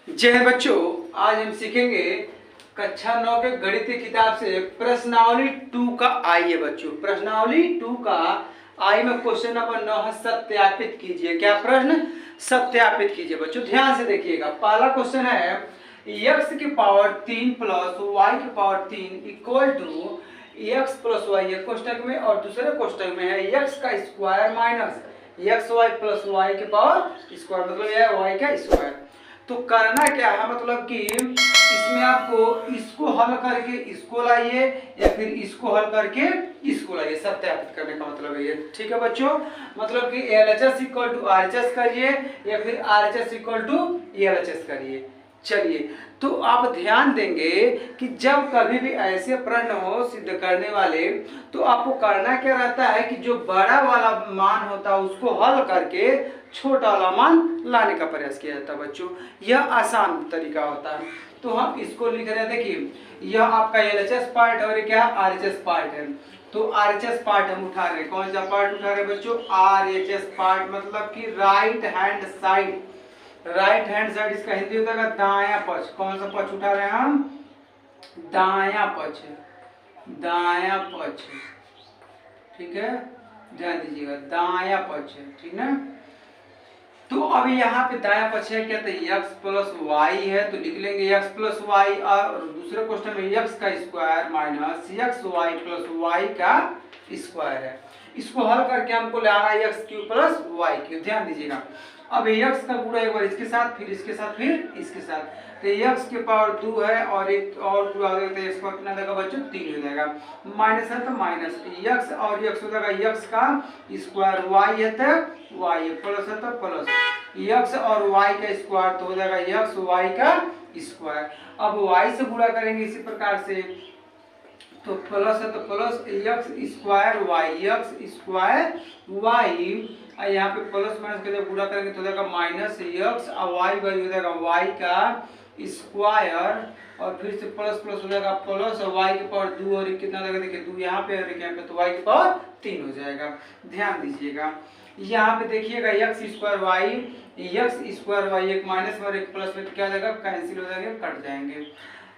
जय हिंद बच्चों, आज हम सीखेंगे कक्षा 9 के गणित की किताब से प्रश्नावली 2 का आई है बच्चों। प्रश्नावली 2 का आई में क्वेश्चन नंबर 9 है, सत्यापित कीजिए। क्या प्रश्न? सत्यापित कीजिए बच्चों, ध्यान से देखिएगा। पहला क्वेश्चन है x की पावर 3 प्लस y की power 3 equal to x plus y, एक कोष्टक में, और दूसरे कोष्टक में है x का square minus xy plus y की पावर स्क्वायर, मतलब यह है y का स्क्वायर। तो करना क्या है, मतलब कि इसमें आपको इसको हल करके इसको लाइए या फिर इसको हल करके इसको लाइए। सत्यापित करने का मतलब है ये, ठीक है बच्चों। मतलब कि LHS इक्वल टू RHS करिए या फिर RHS इक्वल टू LHS करिए। चलिए, तो आप ध्यान देंगे कि जब कभी भी ऐसे प्रश्न हो सिद्ध करने वाले, तो आपको करना क्या रहता है कि जो बड़ा वाला मान होता है उसको हल करके छोटा वाला मान लाने का प्रयास किया जाता है बच्चों। यह आसान तरीका होता है। तो हम इसको लिख रहे हैं, देखिए यह आपका LHS पार्ट और क्या RHS पार्ट है। तो RHS पार्ट हम उठा रहे हैं। कौन सा पार्ट उठा रहे हैं बच्चों? RHS पार्ट, मतलब कि right hand side. Right hand side इसका हिंदी होता है दायां पक्ष। कौन सा पक्ष उठा रहे हैं हम? दायां पक्ष, दायां पक्ष, ठीक है, ध्यान दीजिएगा, दायां पक्ष, ठीक ना। तो अब यहाँ पे दायां पक्ष है क्या? तो x प्लस वाई है, तो लिख लेंगे x प्लस वाई, और दूसरे क्वेश्चन में x का square minus x y plus y का स्क्वायर है। इसको हल करके हमको लाना है x cube plus y cube. ध्यान दीजिएगा, अब x का गुणा एक बार इसके साथ, फिर इसके साथ, फिर इसके साथ, तो x के पावर 2 है और एक और 2 आ गया, तो x का कितना देगा बच्चों? 3 हो जाएगा। माइनस है तो माइनस x और x हो जाएगा x का स्क्वायर, y है तो y है, प्लस है तो प्लस, x और y का स्क्वायर तो हो जाएगा x y का स्क्वायर। अब y से गुणा करेंगे इसी प्रकार से, तो प्लस है तो plus x square y, x square y, यहाँ पे प्लस माइनस के जब गुणा करेंगे तो हो जाएगा माइनस x और y बाई हो जाएगा y का स्क्वायर, और फिर से प्लस प्लस हो जाएगा प्लस, और y के पावर 2 और कितना लगेगा? देखिए 2 यहाँ पे और यहाँ पे, तो y के पावर 3 हो जाएगा। ध्यान दीजिएगा, यहाँ पे देखिएगा x स्क्वायर y, एक माइनस में और एक प्लस में, तो क्या हो जाएगा? कैंसिल हो जाएंगे, कट जाएंगे।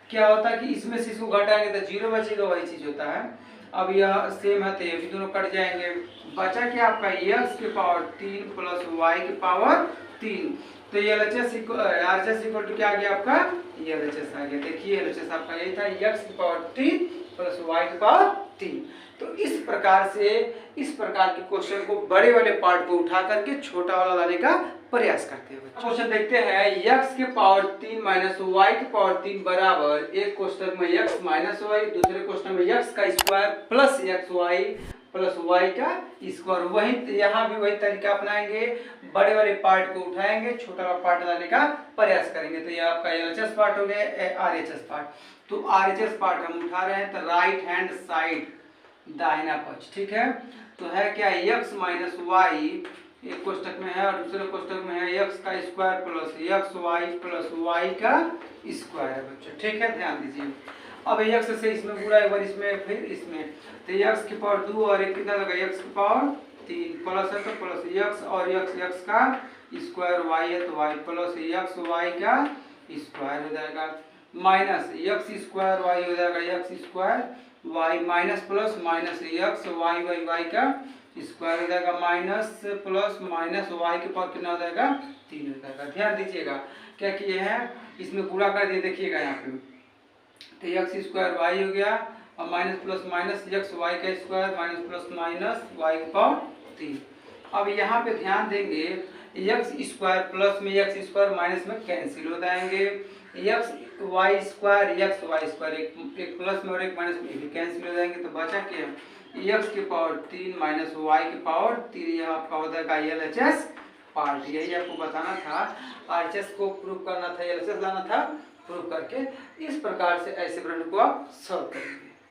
क्या होता है कि इसमें से इसको घटाएंगे तो 0 बचेगा, वही चीज होता है। अब यह सेम है तो ये भी दोनों कट जाएंगे। बचा क्या आपका? x के पावर 3 प्लस y के पावर 3, तो LHS RHS इक्वल टू क्या आ गया आपका? LHS आ गया। देखिए LHS आपका यही था, x की पावर 3 प्लस y की पावर 3। तो इस प्रकार से इस प्रकार के क्वेश्चन को बड़े वाले पार्ट को उठा करके छोटा वाला लाने का प्रयास करते हैं। क्वेश्चन देखते हैं, x के पावर 3 माइनस y की पावर 3 बराबर, एक क्वेश्चन में x माइनस y, दूसरे क्वेश्चन में x का square plus xy plus y का स्क्वायर। वही यहाँ भी वही तरीका अपनाएंगे, बड़े वाले पार्ट को उठाएंगे, छोटा वाला पार्ट लाने का प्रयास करेंगे। तो ये आपका LHS पार्ट हो गया, RHS पार्ट। तो RHS पार्ट हम उठा रहे हैं, तो राइट हैंड साइड दाहिना पक्ष, ठीक है। तो है क्या? x माइनस वाई, एक कोष्टक में है और दूसरे कोष्टक में है x का square plus xy plus y का स्क्वायर है बच्चों, ठीक है, ध्यान दीजिए। अब x से इसमें गुणा, एक बार इसमें फिर इसमें, तो x की पावर 2 और एक कितना लगा? x की पावर 3, प्लस है तो प्लस x और x का स्क्वायर y है तो y प्लस x y का स्क्वायर हो जाएगा, माइनस x स्क्वायर y हो जाएगा x square y, minus plus minus x y by y का स्क्वायर हो जाएगा, माइनस प्लस माइनस y के पावर कितना हो जाएगा? 3 हो जाएगा। ध्यान दीजिएगा क्या किए हैं, इसमें गुणा कर दिए, देखिएगा यहाँ पे, तो x स्क्वायर y हो गया और minus plus minus x y का square minus plus minus y की पावर 3। अब यहाँ पे ध्यान देंगे, x स्क्वायर प्लस में x स्क्वायर माइनस में कैंसिल हो जाएंगे, x y स्क्वायर एक प्लस में और एक माइनस में भी कैंसिल हो जाएंगे। तो बचा क्या? x की पावर 3 माइनस y की पावर 3, यह आपका हो जाएगा LHS पार्ट। यही आपको बताना था, RHS को प्रूव करना था, LHS लाना था, प्रूव करके इस प्रकार से ऐसे प्रश्न को आप सॉल्व करेंगे।